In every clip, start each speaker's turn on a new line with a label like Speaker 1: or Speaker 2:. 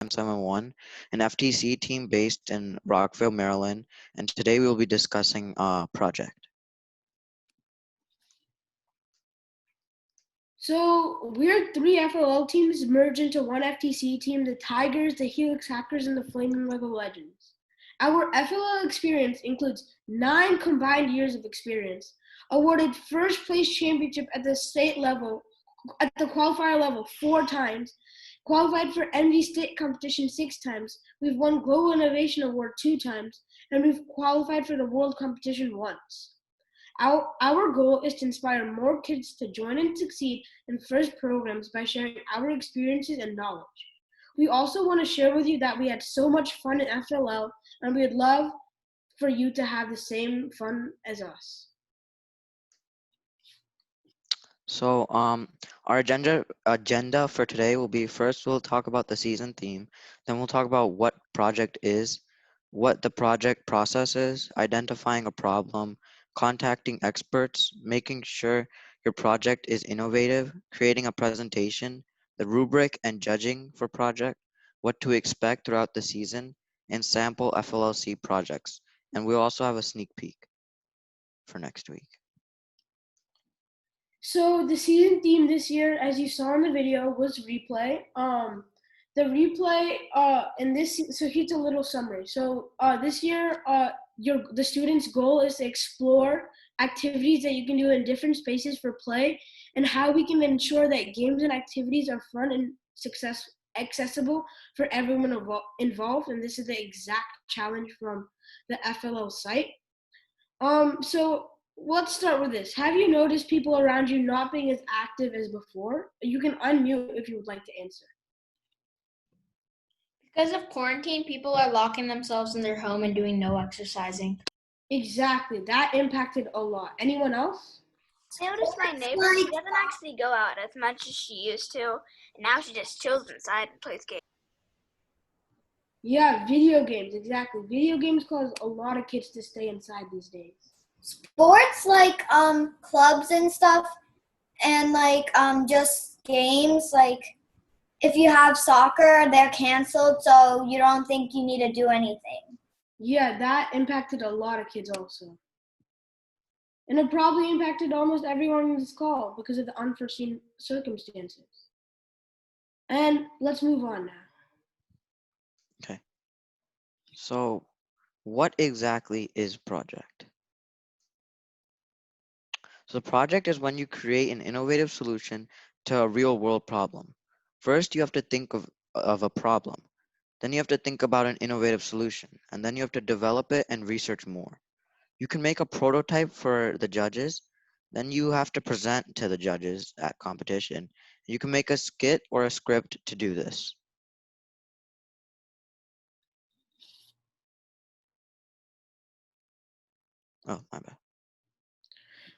Speaker 1: 971, an FTC team based in Rockville, Maryland, and today we will be discussing a project.
Speaker 2: So we're three FLL teams merged into one FTC team, the Tigers, the Helix Hackers, and the Flaming River Legends. Our FLL experience includes 9 combined years of experience, awarded first place championship at the state level, at the qualifier level 4 times, qualified for NV state competition 6 times, we've won Global Innovation Award 2 times, and we've qualified for the world competition once. Our goal is to inspire more kids to join and succeed in FIRST programs by sharing our experiences and knowledge. We also want to share with you that we had so much fun in FLL, and we would love for you to have the same fun as us.
Speaker 1: So our agenda for today will be, first we'll talk about the season theme, then we'll talk about what project is, what the project process is, identifying a problem, contacting experts, making sure your project is innovative, creating a presentation, the rubric and judging for project, what to expect throughout the season, and sample FLLC projects. And we'll also have a sneak peek for next week.
Speaker 2: So the season theme this year, as you saw in the video, was replay. The replay in this, so here's a little summary. So this year, the students' goal is to explore activities that you can do in different spaces for play, and how we can ensure that games and activities are fun and accessible for everyone involved. And this is the exact challenge from the FLL site. So let's start with this. Have you noticed people around you not being as active as before? You can unmute if you would like to answer.
Speaker 3: Because of quarantine, people are locking themselves in their home and doing no exercising.
Speaker 2: Exactly. That impacted a lot. Anyone else?
Speaker 4: I noticed my neighbor, she doesn't actually go out as much as she used to, and now she just chills inside and plays games.
Speaker 2: Yeah, video games, exactly. Video games cause a lot of kids to stay inside these days.
Speaker 5: Sports like clubs and stuff, and like just games, like if you have soccer, they're canceled, so you don't think you need to do anything.
Speaker 2: Yeah, that impacted a lot of kids also. And it probably impacted almost everyone in this call because of the unforeseen circumstances. And let's move on now.
Speaker 1: Okay. So what exactly is project? So the project is when you create an innovative solution to a real world problem. First, you have to think of a problem. Then you have to think about an innovative solution, and then you have to develop it and research more. You can make a prototype for the judges, then you have to present to the judges at competition. You can make a skit or a script to do this. Oh, my bad.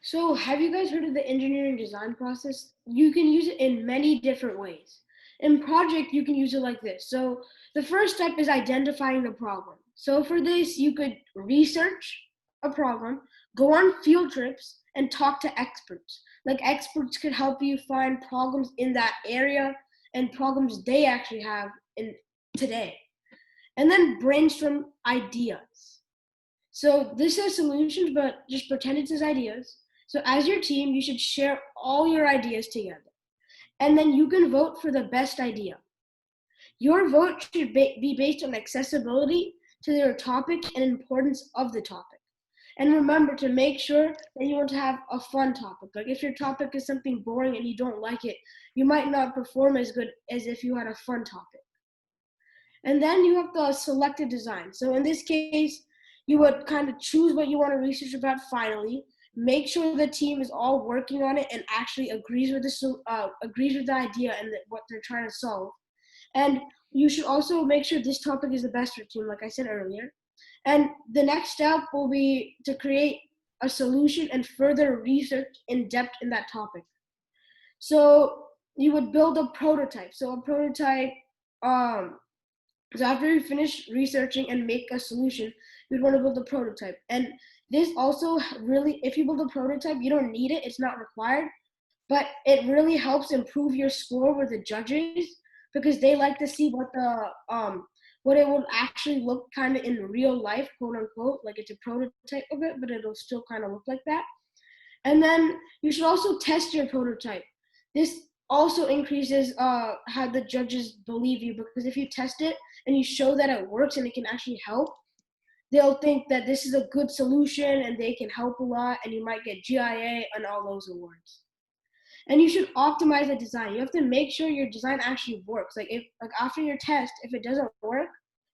Speaker 2: So have you guys heard of the engineering design process? You can use it in many different ways. In project, you can use it like this. So the first step is identifying the problem. So for this, you could research a problem, go on field trips, and talk to experts. Like experts could help you find problems in that area and problems they actually have in today. And then brainstorm ideas. So this is solutions, but just pretend it's as ideas. So as your team, you should share all your ideas together. And then you can vote for the best idea. Your vote should be based on accessibility to your topic and importance of the topic. And remember to make sure that you want to have a fun topic. Like if your topic is something boring and you don't like it, you might not perform as good as if you had a fun topic. And then you have the selected design. So in this case, you would kind of choose what you want to research about finally, make sure the team is all working on it and actually agrees with the idea and what they're trying to solve. And you should also make sure this topic is the best for your team, like I said earlier. And the next step will be to create a solution and further research in depth in that topic. So you would build a prototype. So a prototype, so after you finish researching and make a solution, you'd want to build a prototype. And this also really, if you build a prototype, you don't need it, it's not required, but it really helps improve your score with the judges because they like to see what it would actually look kind of in real life, quote unquote, like it's a prototype of it, but it'll still kind of look like that. And then you should also test your prototype. This also increases how the judges believe you, because if you test it and you show that it works and it can actually help, they'll think that this is a good solution and they can help a lot, and you might get GIA and all those awards. And you should optimize the design. You have to make sure your design actually works. Like after your test, if it doesn't work,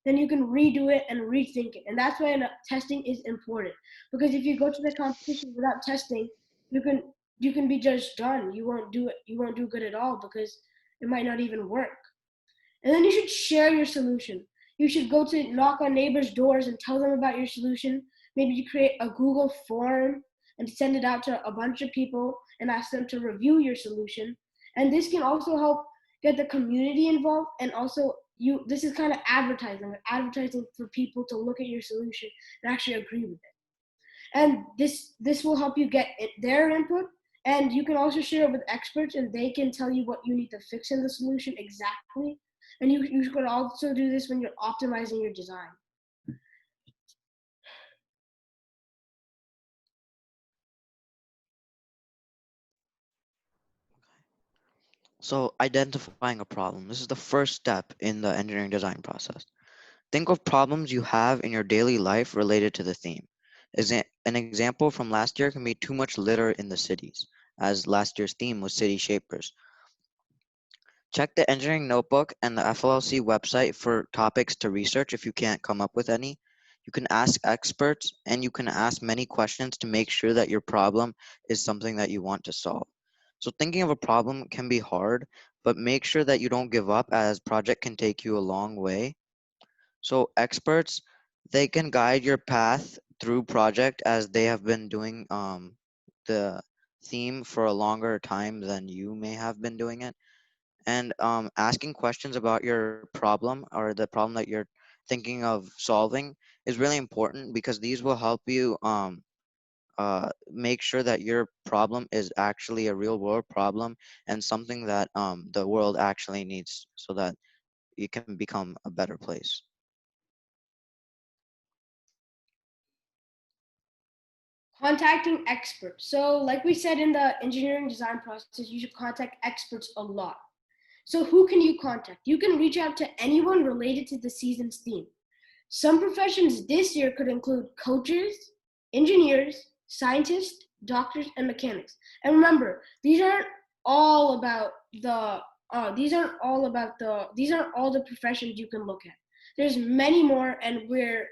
Speaker 2: then you can redo it and rethink it. And that's why testing is important. Because if you go to the competition without testing, you can be just done. You won't do it. You won't do good at all because it might not even work. And then you should share your solution. You should go to knock on neighbors' doors and tell them about your solution. Maybe you create a Google form and send it out to a bunch of people and ask them to review your solution. And this can also help get the community involved, and also this is kind of advertising for people to look at your solution and actually agree with it. And this will help you get their input, and you can also share it with experts and they can tell you what you need to fix in the solution exactly. And you could also do this when you're optimizing your design.
Speaker 1: So identifying a problem. This is the first step in the engineering design process. Think of problems you have in your daily life related to the theme. An example from last year can be too much litter in the cities, as last year's theme was city shapers. Check the engineering notebook and the FLLC website for topics to research if you can't come up with any. You can ask experts and you can ask many questions to make sure that your problem is something that you want to solve. So thinking of a problem can be hard, but make sure that you don't give up, as project can take you a long way. So experts, they can guide your path through project, as they have been doing the theme for a longer time than you may have been doing it. And asking questions about your problem or the problem that you're thinking of solving is really important, because these will help you make sure that your problem is actually a real world problem and something that the world actually needs, so that it can become a better place.
Speaker 2: Contacting experts. So like we said in the engineering design process, you should contact experts a lot. So who can you contact? You can reach out to anyone related to the season's theme. Some professions this year could include coaches, engineers, scientists, doctors, and mechanics. And remember, these aren't all these aren't all the professions you can look at. There's many more, and we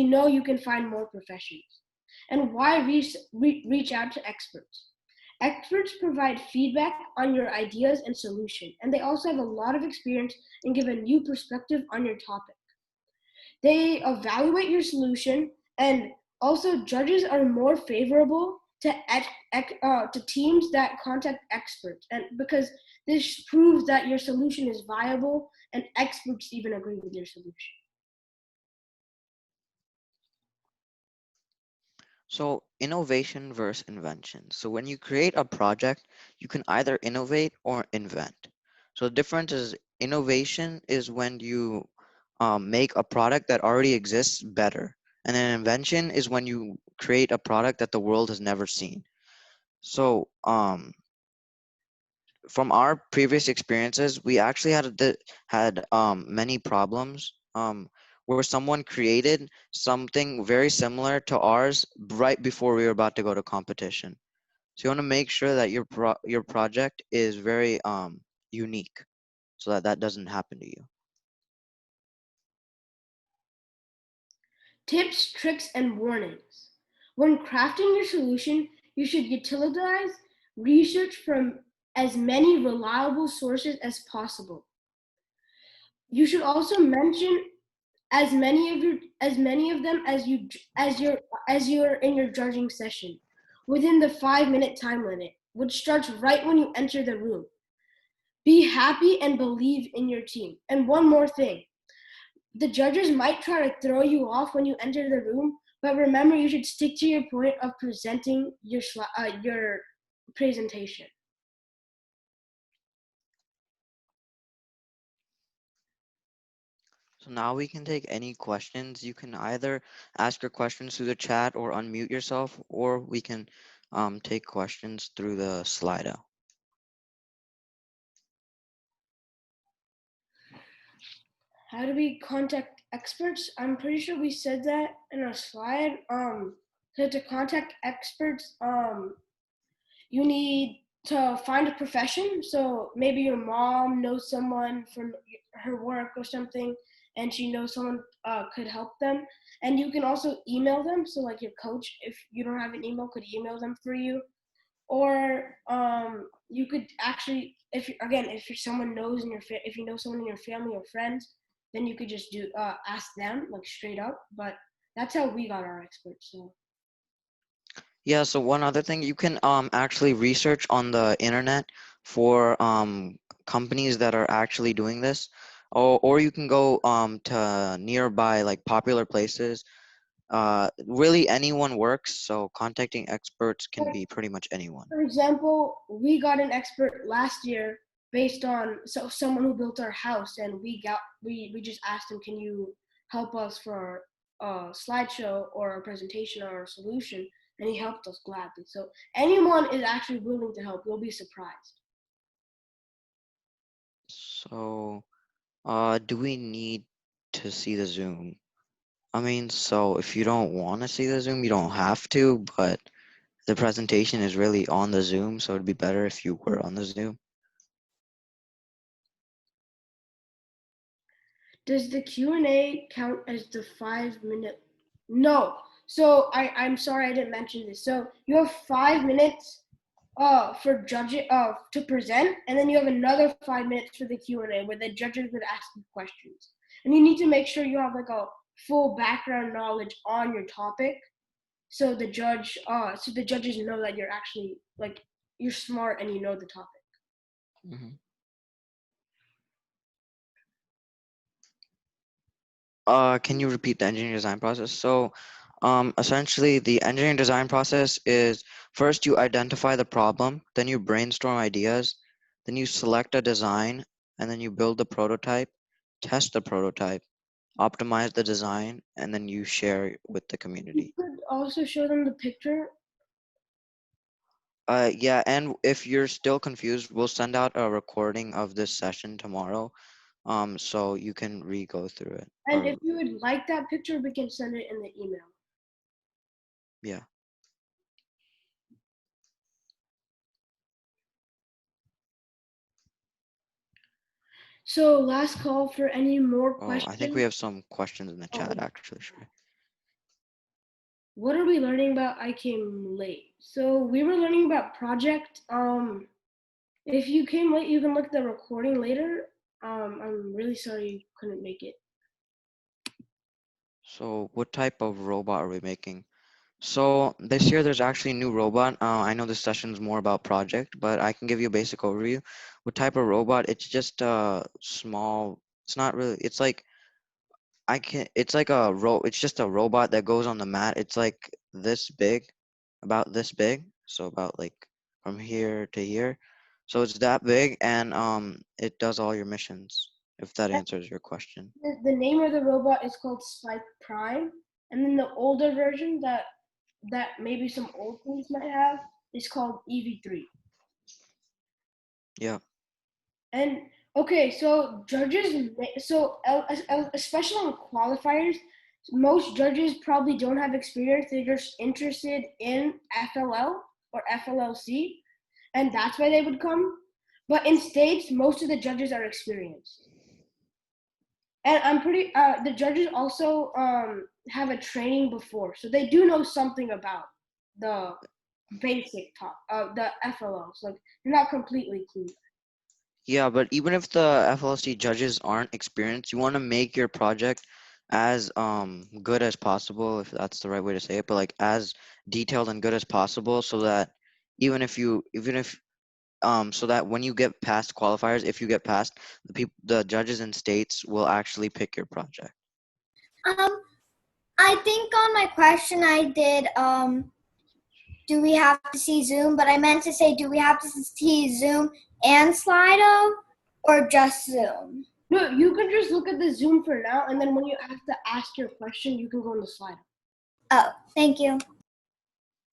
Speaker 2: know you can find more professions. And why reach out to experts? Experts provide feedback on your ideas and solution, and they also have a lot of experience and give a new perspective on your topic. They evaluate your solution, and also judges are more favorable to teams that contact experts, and because this proves that your solution is viable and experts even agree with your solution.
Speaker 1: So innovation versus invention. So when you create a project, you can either innovate or invent. So the difference is, innovation is when you make a product that already exists better. And an invention is when you create a product that the world has never seen. So from our previous experiences, we actually had many problems where someone created something very similar to ours right before we were about to go to competition. So you want to make sure that your project is very unique, so that that doesn't happen to you.
Speaker 2: Tips, tricks, and warnings. When crafting your solution, you should utilize research from as many reliable sources as possible. You should also mention as many of them as you're in your judging session within the 5-minute time limit, which starts right when you enter the room. Be happy and believe in your team. And one more thing, the judges might try to throw you off when you enter the room, but remember, you should stick to your point of presenting your presentation.
Speaker 1: So now we can take any questions. You can either ask your questions through the chat or unmute yourself, or we can take questions through the Slido.
Speaker 2: How do we contact experts? I'm pretty sure we said that in our slide. So to contact experts, you need to find a profession. So maybe your mom knows someone from her work or something, and she knows someone could help them. And you can also email them. So like your coach, if you don't have an email, could email them for you. Or you could actually, if you're someone knows in your if you know someone in your family or friends, then you could just do ask them like straight up. But that's how we got our experts. So.
Speaker 1: Yeah, so one other thing, you can actually research on the internet for companies that are actually doing this, or you can go to nearby like popular places. Really anyone works, so contacting experts can be pretty much anyone.
Speaker 2: For example, we got an expert last year based on someone who built our house, and we just asked him, can you help us for a slideshow or a presentation or a solution, and he helped us gladly. So anyone is actually willing to help. You'll be surprised.
Speaker 1: So do we need to see the Zoom? I mean, so if you don't want to see the Zoom, you don't have to, but the presentation is really on the Zoom, so it'd be better if you were on the Zoom.
Speaker 2: Does the Q&A count as the 5-minute? No. So I'm sorry I didn't mention this. So you have 5 minutes for judging to present, and then you have another 5 minutes for the Q&A where the judges would ask you questions. And you need to make sure you have like a full background knowledge on your topic, so the judges know that you're actually like you're smart and you know the topic.
Speaker 1: Mm-hmm. Can you repeat the engineering design process? So essentially the engineering design process is first you identify the problem, then you brainstorm ideas, then you select a design, and then you build the prototype, test the prototype, optimize the design, and then you share with the
Speaker 2: You
Speaker 1: community.
Speaker 2: could also show them the picture.
Speaker 1: Yeah, and if you're still confused, we'll send out a recording of this session tomorrow, so you can re-go through it.
Speaker 2: And if you would like that picture, we can send it in the email.
Speaker 1: Yeah.
Speaker 2: So last call for any more
Speaker 1: Oh,
Speaker 2: questions.
Speaker 1: I think we have some questions in the chat,
Speaker 2: Oh.
Speaker 1: actually. Sure.
Speaker 2: What are we learning about? I came late. So we were learning about project. If you came late, you can look at the recording later. I'm really sorry you couldn't make it.
Speaker 1: So what type of robot are we making? So this year there's actually a new robot. I know this session is more about project, but I can give you a basic overview. What type of robot? It's just a small, it's not really, it's like, it's like it's just a robot that goes on the mat. It's like this big, about this big. So about like from here to here. So it's that big, and it does all your missions, if that answers your question.
Speaker 2: The name of the robot is called Spike Prime, and then the older version that maybe some old teams might have is called EV3.
Speaker 1: Yeah.
Speaker 2: And okay, so judges, especially on qualifiers, most judges probably don't have experience. They're just interested in FLL or FLLC, and that's why they would come. But in states, most of the judges are experienced. And I'm pretty, the judges also have a training before, so they do know something about the basic the FLLs. Like, they're not completely clueless.
Speaker 1: Yeah, but even if the FLC judges aren't experienced, you want to make your project as good as possible, if that's the right way to say it, but like as detailed and good as possible, so that even if so that when you get past qualifiers, if you get past, the judges in states will actually pick your project.
Speaker 5: I think on my question I did do we have to see Zoom? But I meant to say, do we have to see Zoom and Slido or just Zoom?
Speaker 2: No, you can just look at the Zoom for now, and then when you have to ask your question, you can go on the slide.
Speaker 5: Oh, thank you.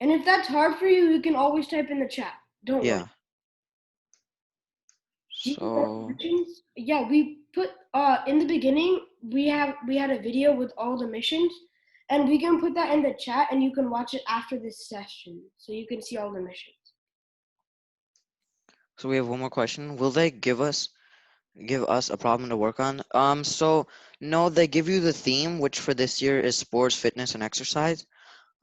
Speaker 2: And if that's hard for you, you can always type in the chat. Don't worry.
Speaker 1: Yeah.
Speaker 2: Do you have
Speaker 1: So
Speaker 2: questions? Yeah, we put in the beginning we had a video with all the missions, and we can put that in the chat, and you can watch it after this session, so you can see all the missions.
Speaker 1: so we have one more question. Will they give us a problem to work on? So no, they give you the theme, which for this year is sports, fitness, and exercise.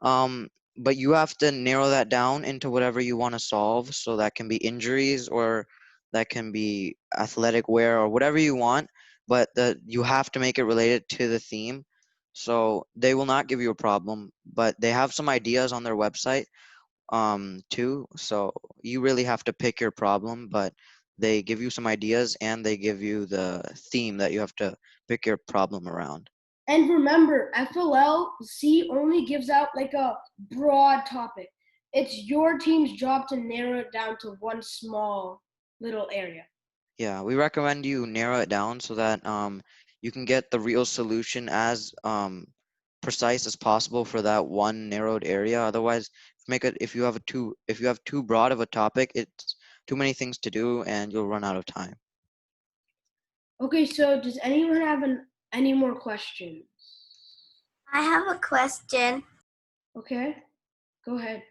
Speaker 1: But you have to narrow that down into whatever you want to solve. So that can be injuries, or that can be athletic wear, or whatever you want. But you have to make it related to the theme. So they will not give you a problem, but they have some ideas on their website too. So you really have to pick your problem, but they give you some ideas and they give you the theme that you have to pick your problem around.
Speaker 2: And remember, FLLC only gives out like a broad topic. It's your team's job to narrow it down to one small little area.
Speaker 1: Yeah, we recommend you narrow it down so that you can get the real solution as precise as possible for that one narrowed area. Otherwise, if you have too broad of a topic, it's too many things to do and you'll run out of time.
Speaker 2: Okay, so does anyone have any more questions?
Speaker 5: I have a question.
Speaker 2: Okay, go ahead.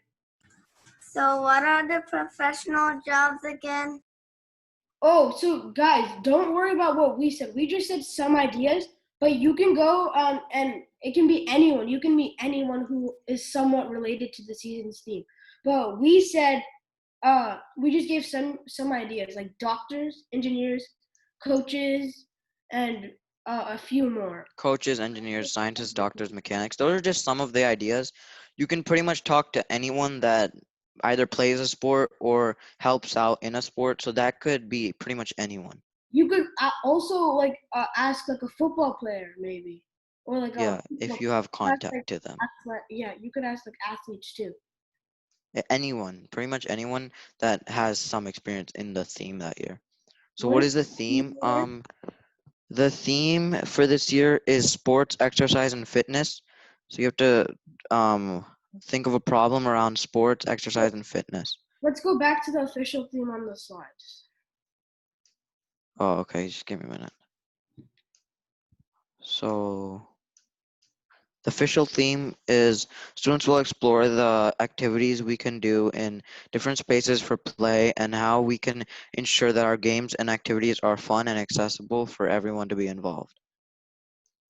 Speaker 5: So, what are the professional jobs again?
Speaker 2: Oh, so guys, don't worry about what we said. We just said some ideas, but you can go and it can be anyone. You can meet anyone who is somewhat related to the season's theme. But we said we just gave some ideas like doctors, engineers, coaches, and a few more.
Speaker 1: Coaches, engineers, scientists, doctors, mechanics. Those are just some of the ideas. You can pretty much talk to anyone that either plays a sport or helps out in a sport. So that could be pretty much anyone.
Speaker 2: You could also like ask like a football player maybe, or like
Speaker 1: Yeah, if you have contact to them.
Speaker 2: yeah, you could ask like athletes too.
Speaker 1: Anyone, pretty much anyone that has some experience in the theme that year. So
Speaker 2: What
Speaker 1: what
Speaker 2: is
Speaker 1: is the theme? The theme for this year is sports, exercise, and fitness. So you have to think of a problem around sports, exercise, and fitness.
Speaker 2: Let's go back to the official theme on the slides.
Speaker 1: Oh, okay, just give me a minute. So the official theme is students will explore the activities we can do in different spaces for play and how we can ensure that our games and activities are fun and accessible for everyone to be involved.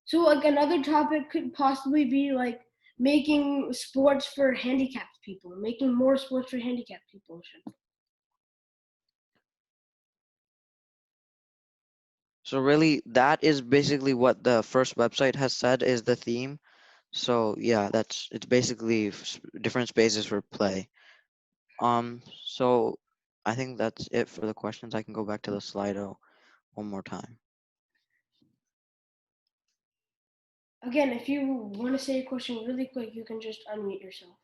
Speaker 2: So like another topic could possibly be like making sports for handicapped people, making more sports for handicapped people.
Speaker 1: So really, that is basically what the first website has said is the theme. So yeah, it's basically different spaces for play. So I think that's it for the questions. I can go back to the Slido one more time.
Speaker 2: Again, if you want to say a question really quick, you can just unmute yourself.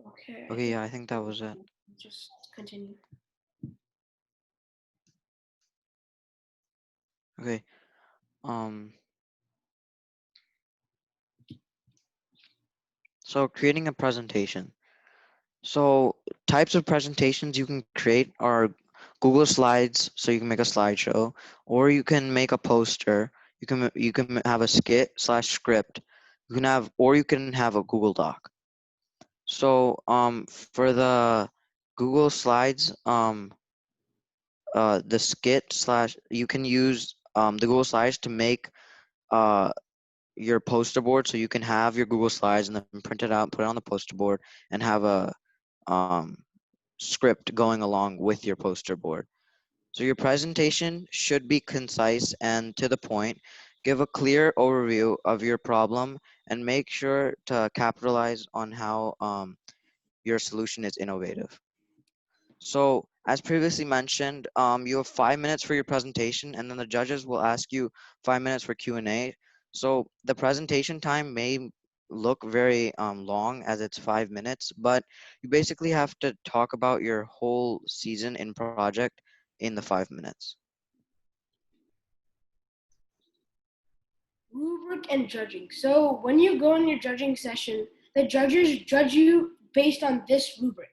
Speaker 2: Okay.
Speaker 1: Okay, yeah, I think that was it.
Speaker 2: Just continue.
Speaker 1: Okay. So creating a presentation. So types of presentations you can create are Google Slides, so you can make a slideshow, or you can make a poster. You can have a skit slash script. You can have a Google Doc. So for the Google Slides, the skit slash you can use the Google Slides to make uh your poster board, so you can have your Google Slides and then print it out, put it on the poster board, and have a um, script going along with your poster board. So your presentation should be concise and to the point. Give a clear overview of your problem and make sure to capitalize on how your solution is innovative. So as previously mentioned, you have 5 minutes for your presentation, and then the judges will ask you 5 minutes for Q&A. So the presentation time may look very long as it's 5 minutes, but you basically have to talk about your whole season in project in the 5 minutes.
Speaker 2: Rubric and judging. So when you go in your judging session, the judges judge you based on this rubric.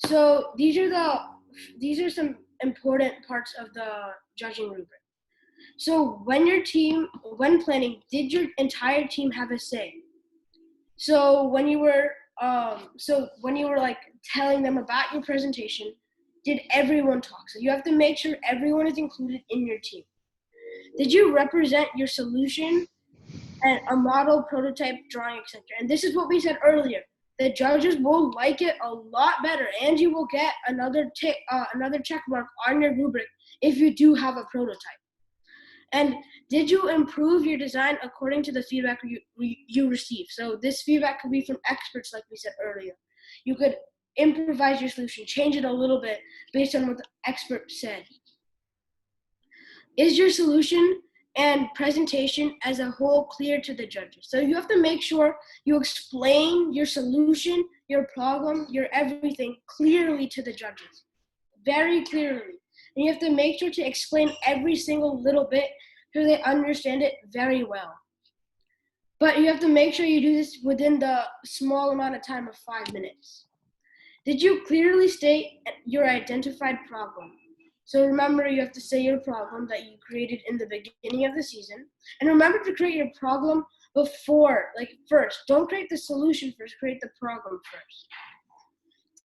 Speaker 2: So these are some important parts of the judging rubric. So when planning, did your entire team have a say? So when you were like telling them about your presentation, did everyone talk? So you have to make sure everyone is included in your team. Did you represent your solution and a model, prototype, drawing, etc.? And this is what we said earlier. The judges will like it a lot better, and you will get another check mark on your rubric if you do have a prototype. And did you improve your design according to the feedback you received? So this feedback could be from experts, like we said earlier. You could improvise your solution, change it a little bit based on what the expert said. Is your solution and presentation as a whole clear to the judges? So you have to make sure you explain your solution, your problem, your everything clearly to the judges, very clearly. And you have to make sure to explain every single little bit so they understand it very well. But you have to make sure you do this within the small amount of time of 5 minutes. Did you clearly state your identified problem? So remember, you have to say your problem that you created in the beginning of the season. And remember to create your problem first. Don't create the solution first, create the problem first.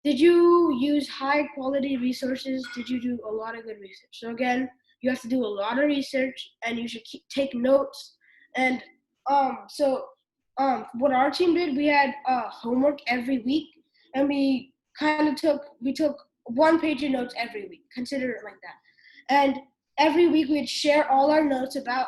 Speaker 2: Did you use high quality resources? Did you do a lot of good research? So again, you have to do a lot of research and you should take notes. And what our team did, we had homework every week, and we took 1 page of notes every week. Consider it like that. And every week we'd share all our notes about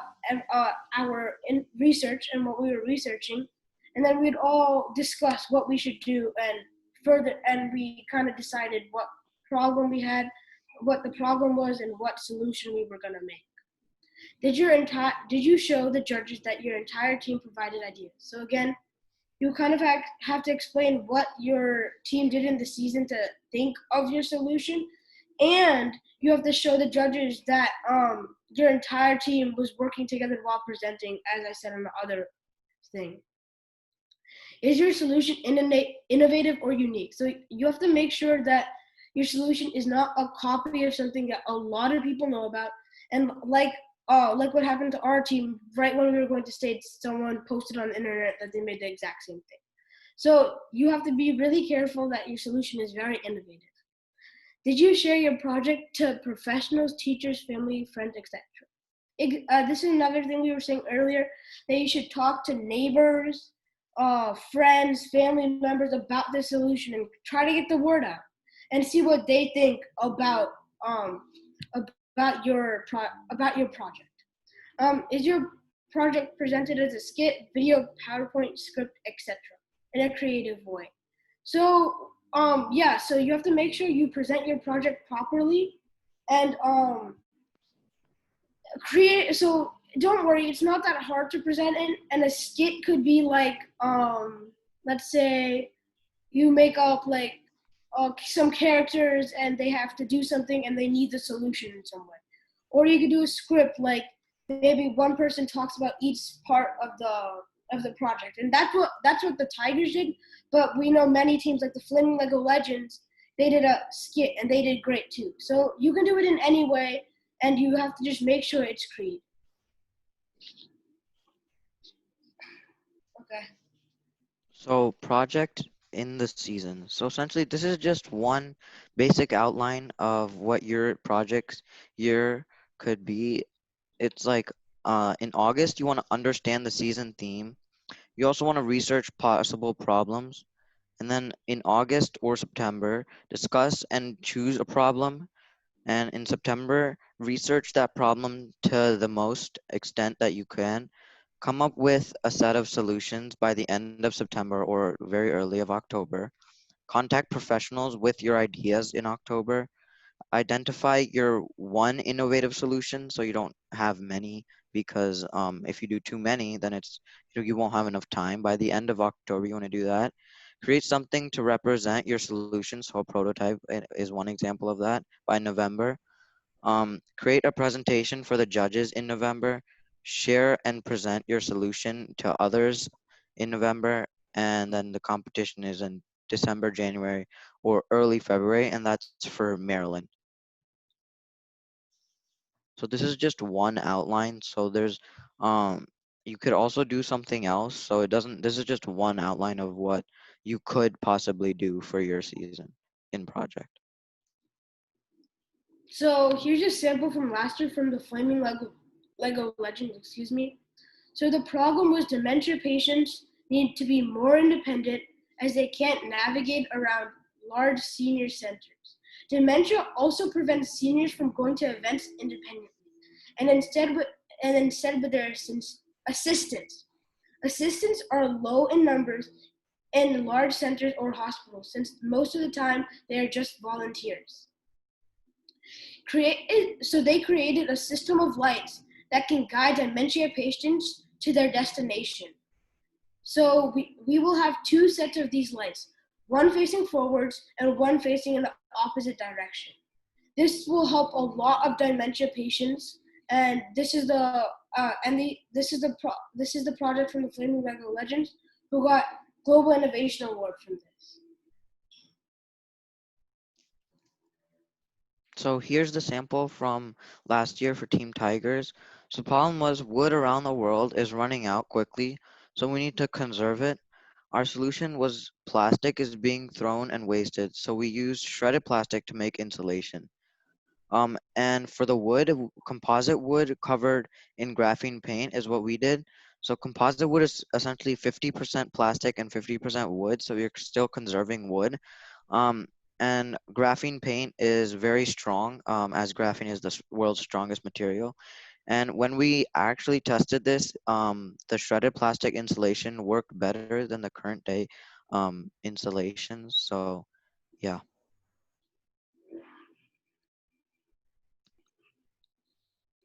Speaker 2: our research and what we were researching, and then we'd all discuss what we should do and we kind of decided what problem we had, what the problem was, and what solution we were going to make. Did you show the judges that your entire team provided ideas? So again, you kind of have to explain what your team did in the season to think of your solution, and you have to show the judges that your entire team was working together while presenting, as I said on the other thing. Is your solution innovative or unique? So you have to make sure that your solution is not a copy of something that a lot of people know about. And like what happened to our team, right when we were going to stage, someone posted on the internet that they made the exact same thing. So you have to be really careful that your solution is very innovative. Did you share your project to professionals, teachers, family, friends, etc.? This is another thing we were saying earlier, that you should talk to neighbors, friends, family members about the solution and try to get the word out and see what they think about your project. Is your project presented as a skit, video, PowerPoint, script, etc. in a creative way? So so you have to make sure you present your project properly and so don't worry, it's not that hard to present in, and a skit could be like, let's say you make up like some characters and they have to do something and they need the solution in some way. Or you could do a script, like maybe one person talks about each part of the project, and that's what the Tigers did. But we know many teams like the Flaming Lego Legends, they did a skit and they did great too. So you can do it in any way, and you have to just make sure it's creative. Okay.
Speaker 1: So project in the season. So essentially this is just one basic outline of what your project's year could be. It's like in August, you want to understand the season theme. You also want to research possible problems. And then in August or September, discuss and choose a problem. And in September, research that problem to the most extent that you can. Come up with a set of solutions by the end of September or very early of October. Contact professionals with your ideas in October. Identify your one innovative solution so you don't have many, because if you do too many, then you won't have enough time. By the end of October, you want to do that. Create something to represent your solution. So a prototype is one example of that by November. Create a presentation for the judges in November. Share and present your solution to others in November. And then the competition is in December, January, or early February, and that's for Maryland. So this is just one outline. So um, you could also do something else. So this is just one outline of what you could possibly do for your season in project.
Speaker 2: So here's a sample from last year from the Flaming Lego Legends, excuse me. So the problem was dementia patients need to be more independent as they can't navigate around large senior centers. Dementia also prevents seniors from going to events independently and instead with their assistants. Assistants are low in numbers in large centers or hospitals since most of the time they are just volunteers. So they created a system of lights that can guide dementia patients to their destination. So we will have two sets of these lights, one facing forwards and one facing in the opposite direction. This will help a lot of dementia patients, and this is the project from the Flaming Lego Legends, who got Global Innovation Award from this.
Speaker 1: So here's the sample from last year for Team Tigers. So the problem was wood around the world is running out quickly, so we need to conserve it. Our solution was plastic is being thrown and wasted, so we used shredded plastic to make insulation. And for the wood, composite wood covered in graphene paint is what we did. So composite wood is essentially 50% plastic and 50% wood, so you're still conserving wood. Um, and graphene paint is very strong, as graphene is the world's strongest material. And when we actually tested this, the shredded plastic insulation worked better than the current day insulations. So yeah.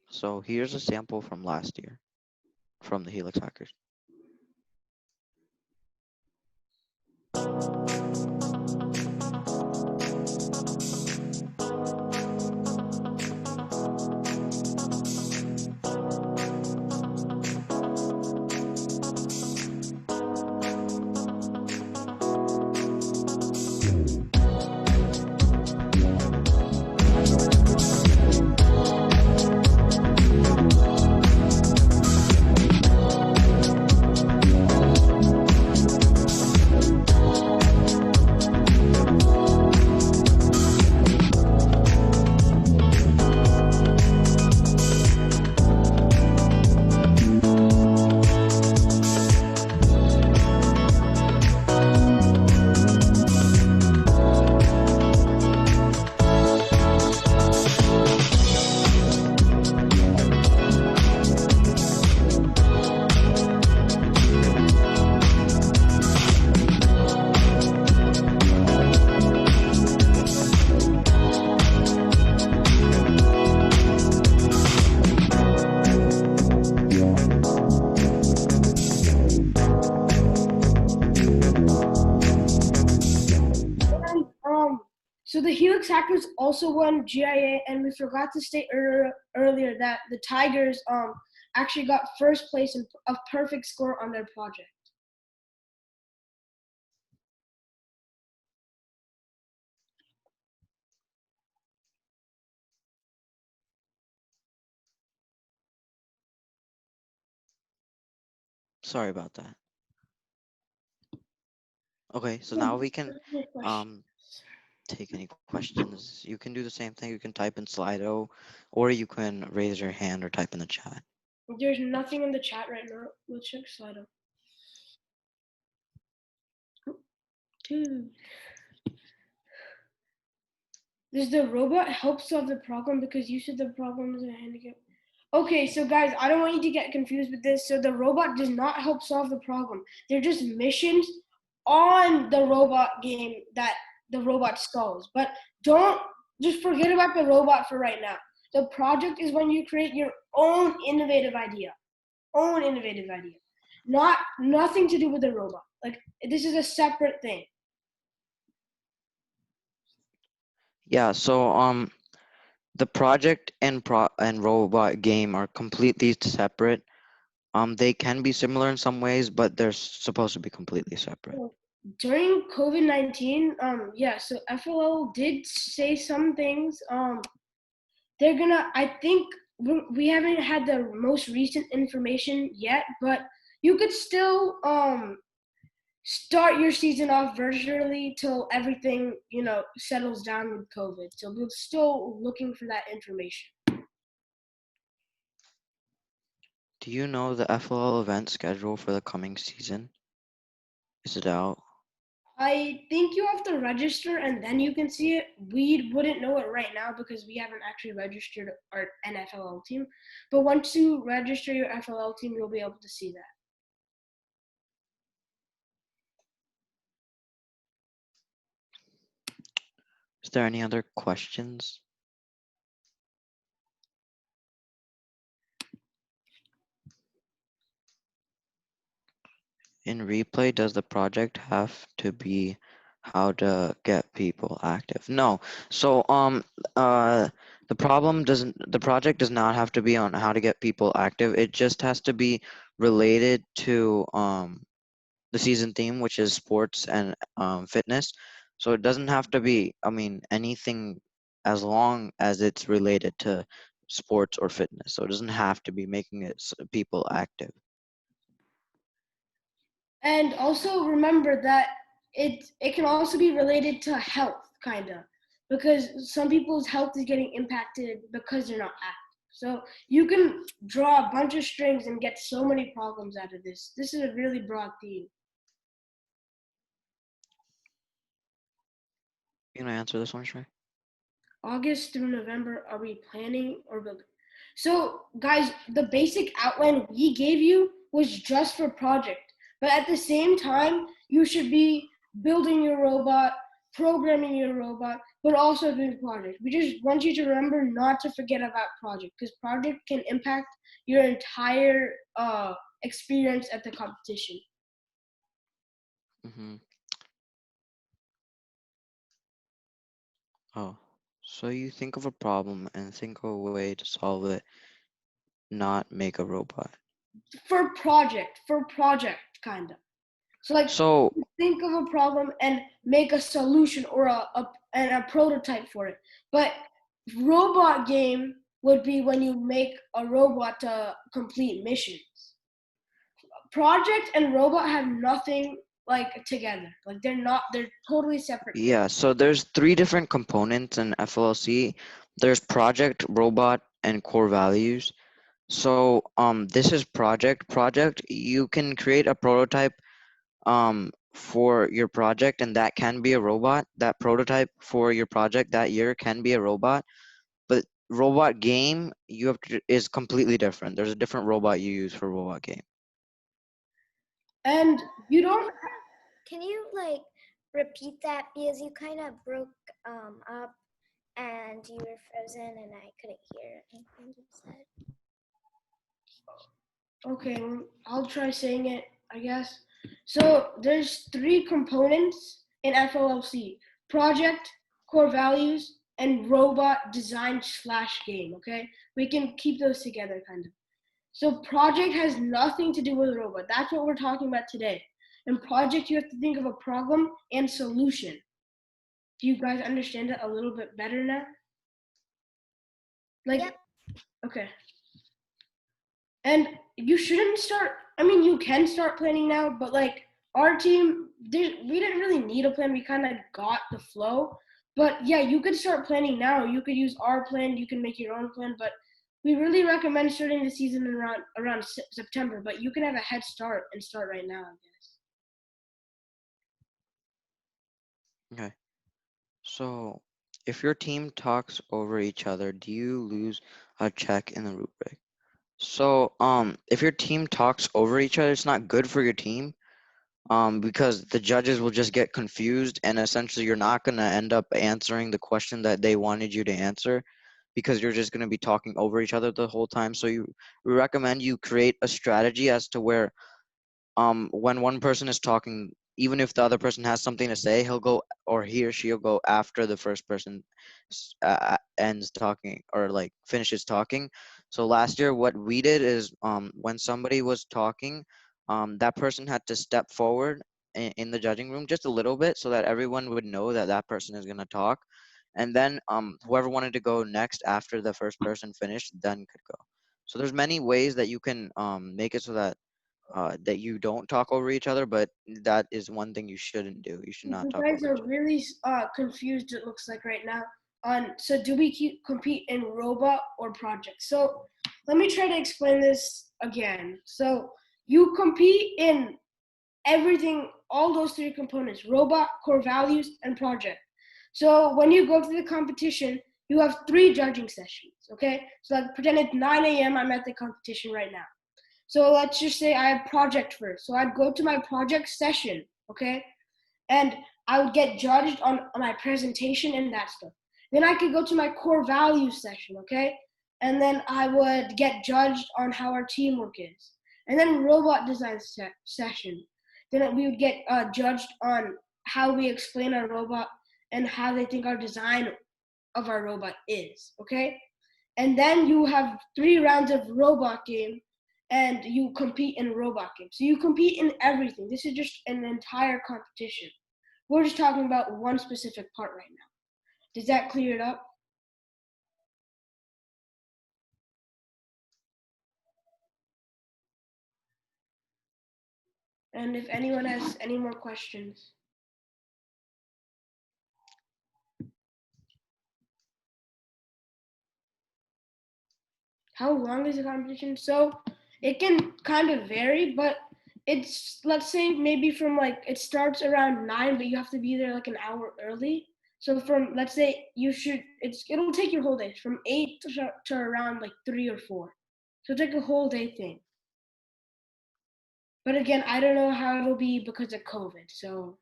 Speaker 1: So here's a sample from last year from the Helix Hackers.
Speaker 2: So the Helix Hackers also won GIA, and we forgot to state earlier that the Tigers actually got first place and a perfect score on their project.
Speaker 1: Sorry about that. Okay, so now we can take any questions. You can do the same thing. You can type in Slido, or you can raise your hand or type in the chat.
Speaker 2: There's nothing in the chat right now. Let's check Slido. Dude. Does the robot help solve the problem because you said the problem is a handicap? Okay, so guys, I don't want you to get confused with this. So the robot does not help solve the problem. They're just missions on the robot game that the robot solves. But don't just forget about the robot for right now. The project is when you create your own innovative idea. Nothing to do with the robot. Like, this is a separate thing.
Speaker 1: Yeah, so the project and robot game are completely separate. They can be similar in some ways, but they're supposed to be completely separate.
Speaker 2: During COVID-19, so FLL did say some things. They're gonna, I think, we haven't had the most recent information yet, but you could still start your season off virtually till everything, settles down with COVID. So we're still looking for that information.
Speaker 1: Do you know the FLL event schedule for the coming season? Is it out?
Speaker 2: I think you have to register and then you can see it. We wouldn't know it right now because we haven't actually registered our NFLL team. But once you register your FLL team, you'll be able to see that.
Speaker 1: Is there any other questions? In replay, does the project have to be how to get people active? No. So the project does not have to be on how to get people active. It just has to be related to the season theme, which is sports and fitness. So it doesn't have to be, anything as long as it's related to sports or fitness. So it doesn't have to be making it people active.
Speaker 2: And also remember that it can also be related to health, kind of, because some people's health is getting impacted because they're not active. So you can draw a bunch of strings and get so many problems out of this. This is a really broad theme.
Speaker 1: You gonna answer this one, Shrey?
Speaker 2: August through November, are we planning or building? So guys, the basic outline we gave you was just for project. But at the same time, you should be building your robot, programming your robot, but also doing project. We just want you to remember not to forget about project, because project can impact your entire experience at the competition.
Speaker 1: Mm-hmm. Oh, so you think of a problem and think of a way to solve it, not make a robot.
Speaker 2: For project, kind of. So think of a problem and make a solution or a prototype for it. But robot game would be when you make a robot to complete missions. Project and robot have nothing together. They're totally separate.
Speaker 1: Yeah, so there's 3 different components in FLLC. There's project, robot, and core values. So this is project. Project, you can create a prototype for your project, and that can be a robot. That prototype for your project that year can be a robot. But robot game is completely different. There's a different robot you use for robot game.
Speaker 2: And you don't.
Speaker 5: Can you repeat that, because you kind of broke up and you were frozen and I couldn't hear anything you said.
Speaker 2: Okay, I'll try saying it, I guess. So there's 3 components in FLLC: project, core values, and robot design / game. Okay, we can keep those together, kind of. So project has nothing to do with robot. That's what we're talking about today. In project, you have to think of a problem and solution. Do you guys understand it a little bit better now?
Speaker 5: Yep.
Speaker 2: Okay. And you shouldn't start, you can start planning now, but our team, we didn't really need a plan. We kind of got the flow. But yeah, you could start planning now. You could use our plan. You can make your own plan. But we really recommend starting the season around September. But you can have a head start and start right now, I guess.
Speaker 1: Okay. So if your team talks over each other, do you lose a check in the rubric? So if your team talks over each other, it's not good for your team. because the judges will just get confused, and essentially you're not going to end up answering the question that they wanted you to answer, because you're just going to be talking over each other the whole time. So we recommend you create a strategy as to where when one person is talking, even if the other person has something to say, he'll go, or he or she'll go after the first person ends talking, or like finishes talking. So last year what we did is when somebody was talking, that person had to step forward in the judging room just a little bit, so that everyone would know that that person is going to talk, and then whoever wanted to go next after the first person finished then could go. So there's many ways that you can make it so that you don't talk over each other, but that is one thing you shouldn't do. You should not
Speaker 2: You
Speaker 1: talk
Speaker 2: guys
Speaker 1: over
Speaker 2: are
Speaker 1: each other.
Speaker 2: really confused, it looks like right now. So do we compete in robot or project? So let me try to explain this again. So you compete in everything, all those three components: robot, core values, and project. So when you go to the competition, you have 3 judging sessions, okay? So like pretend it's 9 a.m. I'm at the competition right now. So let's just say I have project first. So I'd go to my project session, okay? And I would get judged on my presentation and that stuff. Then I could go to my core values session, okay? And then I would get judged on how our teamwork is. And then robot design session. Then we would get judged on how we explain our robot and how they think our design of our robot is, okay? And then you have 3 rounds of robot game, and you compete in robot game. So you compete in everything. This is just an entire competition. We're just talking about one specific part right now. Does that clear it up? And if anyone has any more questions. How long is the competition? So it can kind of vary, but it's, let's say maybe from like, it starts around 9, but you have to be there like an hour early. So from, let's say it'll take your whole day from 8 to around like 3 or 4. So it's like a whole day thing. But again, I don't know how it'll be because of COVID. So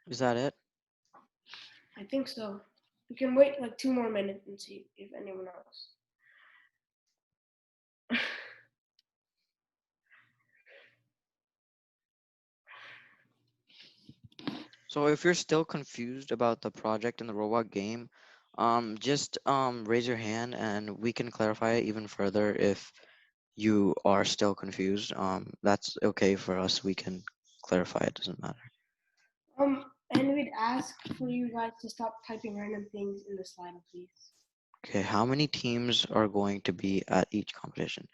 Speaker 1: Is that it?
Speaker 2: I think so. We can wait like 2 more minutes and see if anyone else.
Speaker 1: So if you're still confused about the project and the robot game, just raise your hand and we can clarify it even further if you are still confused. That's okay for us. We can clarify. It doesn't matter.
Speaker 2: And we'd ask for you guys to stop typing random things in the slide, please.
Speaker 1: Okay, how many teams are going to be at each competition?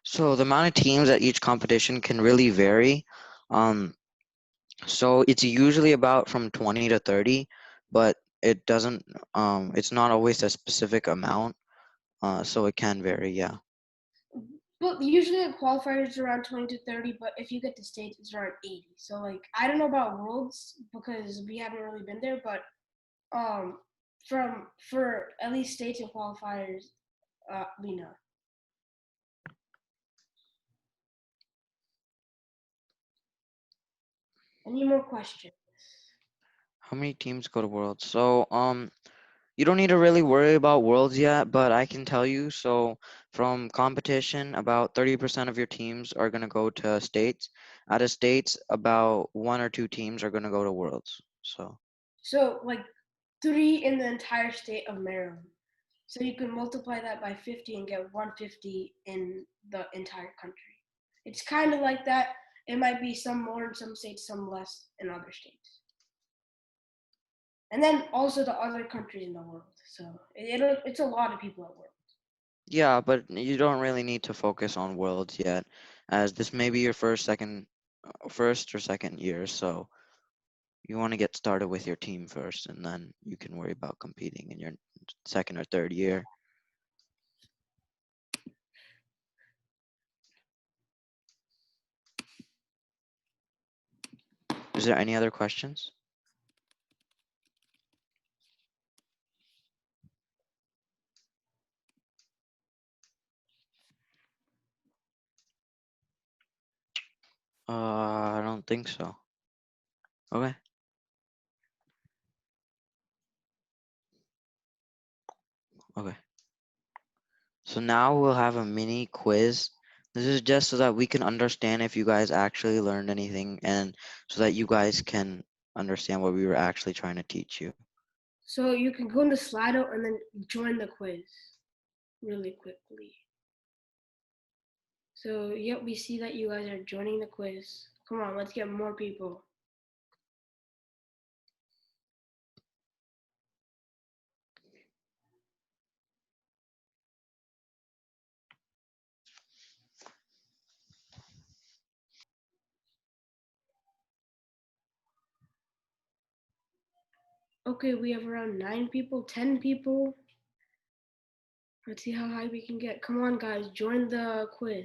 Speaker 1: So the amount of teams at each competition can really vary. So it's usually about from 20 to 30, but it doesn't, it's not always a specific amount. So it can vary, yeah.
Speaker 2: But usually the qualifiers is around 20 to 30, but if you get to states, it's around 80. So like, I don't know about worlds because we haven't really been there, but for at least states and qualifiers, we know. Any more questions?
Speaker 1: How many teams go to Worlds? So you don't need to really worry about Worlds yet, but I can tell you, so from competition, about 30% of your teams are going to go to states. Out of states, about 1 or 2 teams are going to go to Worlds.
Speaker 2: So like 3 in the entire state of Maryland. So you can multiply that by 50 and get 150 in the entire country. It's kind of like that. It might be some more in some states, some less in other states. And then also the other countries in the world. So it's a lot of people at World.
Speaker 1: Yeah, but you don't really need to focus on Worlds yet, as this may be your first or second year, so you want to get started with your team first, and then you can worry about competing in your second or third year. Is there any other questions? I don't think so. Okay. Okay. So now we'll have a mini quiz. This is just so that we can understand if you guys actually learned anything and so that you guys can understand what we were actually trying to teach you.
Speaker 2: So you can go into Slido and then join the quiz really quickly. So yep, we see that you guys are joining the quiz. Come on, let's get more people. Okay, we have around 9 people, 10 people. Let's see how high we can get. Come on, guys, join the quiz.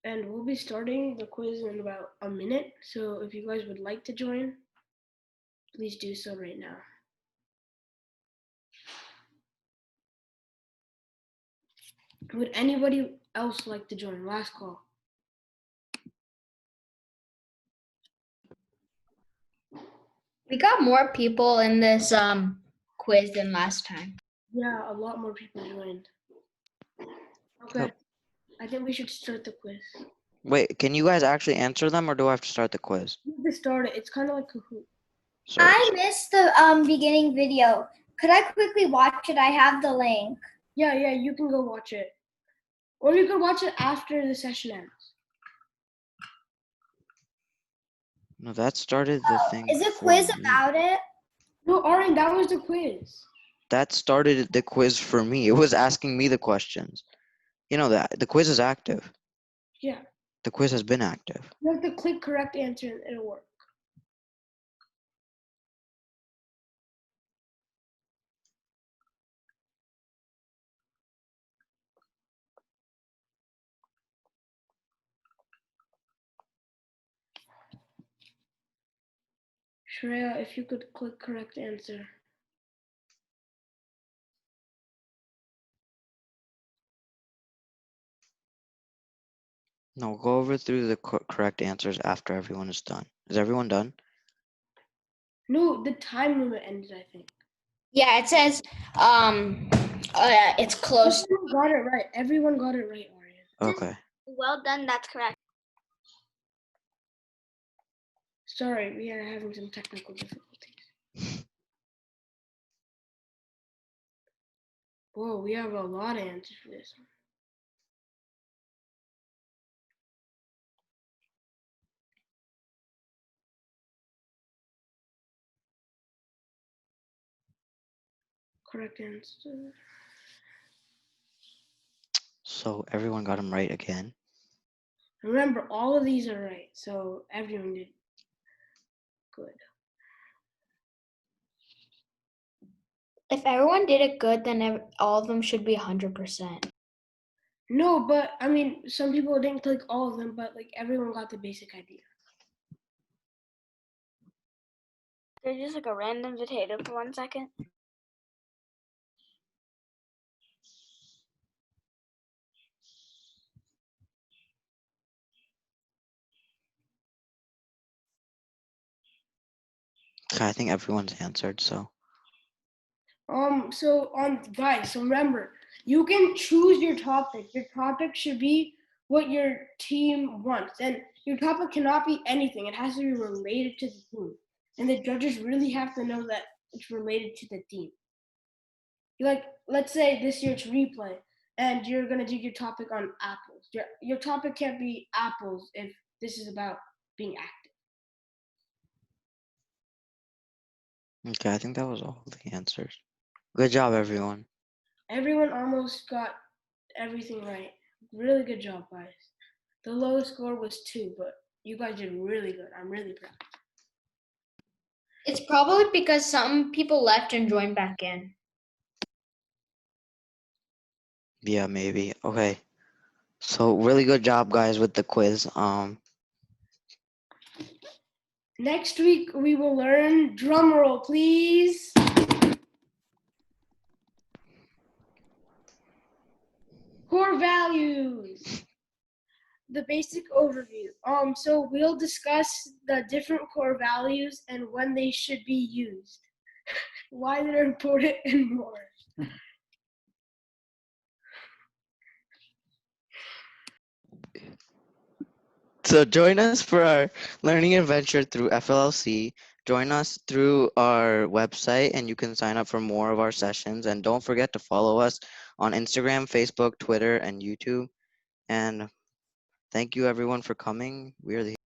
Speaker 2: And we'll be starting the quiz in about a minute. So if you guys would like to join, please do so right now. Would anybody else like to join? Last call.
Speaker 3: We got more people in this quiz than last time.
Speaker 2: Yeah, a lot more people joined. Okay,
Speaker 1: Yep.
Speaker 2: I think we should start the quiz.
Speaker 1: Wait, can you guys actually answer them or do I have to start the quiz?
Speaker 2: You can start it. It's kind of like Kahoot.
Speaker 1: Sorry.
Speaker 5: I missed the beginning video. Could I quickly watch it? I have the link.
Speaker 2: Yeah, you can go watch it. Or you can watch it after the session ends.
Speaker 1: No, that started the thing.
Speaker 5: Is it
Speaker 1: for
Speaker 5: quiz
Speaker 1: me.
Speaker 5: about it?
Speaker 2: No, Aryan, that was the quiz.
Speaker 1: That started the quiz for me. It was asking me the questions. You know that the quiz is active.
Speaker 2: Yeah,
Speaker 1: The quiz has been active.
Speaker 2: you have to click correct answer and it'll work. Shreya, if you could click correct answer.
Speaker 1: No, go over through the correct answers after everyone is done. Is everyone done?
Speaker 2: No, the time limit ended, I think.
Speaker 3: Yeah, it says it's close.
Speaker 2: Everyone got it right. Everyone got it right, Aryan.
Speaker 1: Okay.
Speaker 4: Well done, that's correct.
Speaker 2: Sorry, we are having some technical difficulties. Whoa, we have a lot of answers for this one. Correct answer.
Speaker 1: So everyone got them right again.
Speaker 2: Remember, all of these are right, so everyone did good.
Speaker 3: If everyone did it good, then all of them should be 100%.
Speaker 2: No, but I mean, some people didn't click all of them, but like everyone got the basic idea.
Speaker 4: There's just like a random potato for 1 second.
Speaker 1: Okay, I think everyone's answered. So
Speaker 2: Guys, so remember, you can choose your topic. Your topic should be what your team wants, and your topic cannot be anything. It has to be related to the team, and the judges really have to know that it's related to the team. Like, let's say this year it's replay, and you're gonna do your topic on apples. Your topic can't be apples if this is about being active.
Speaker 1: okay, I think that was all the answers. Good job, everyone.
Speaker 2: Everyone almost got everything right. Really good job, guys. The lowest score was 2, but you guys did really good. I'm really proud.
Speaker 3: It's probably because some people left and joined back in.
Speaker 1: Yeah, maybe. Okay. So really good job, guys, with the quiz.
Speaker 2: Next week we will learn drum roll, please. values. The basic overview. So we'll discuss the different core values and when they should be used, why they're important, and more.
Speaker 1: So join us for our learning adventure through FLLC. Join us through our website and you can sign up for more of our sessions. And don't forget to follow us on Instagram, Facebook, Twitter, and YouTube. And thank you everyone for coming. We are the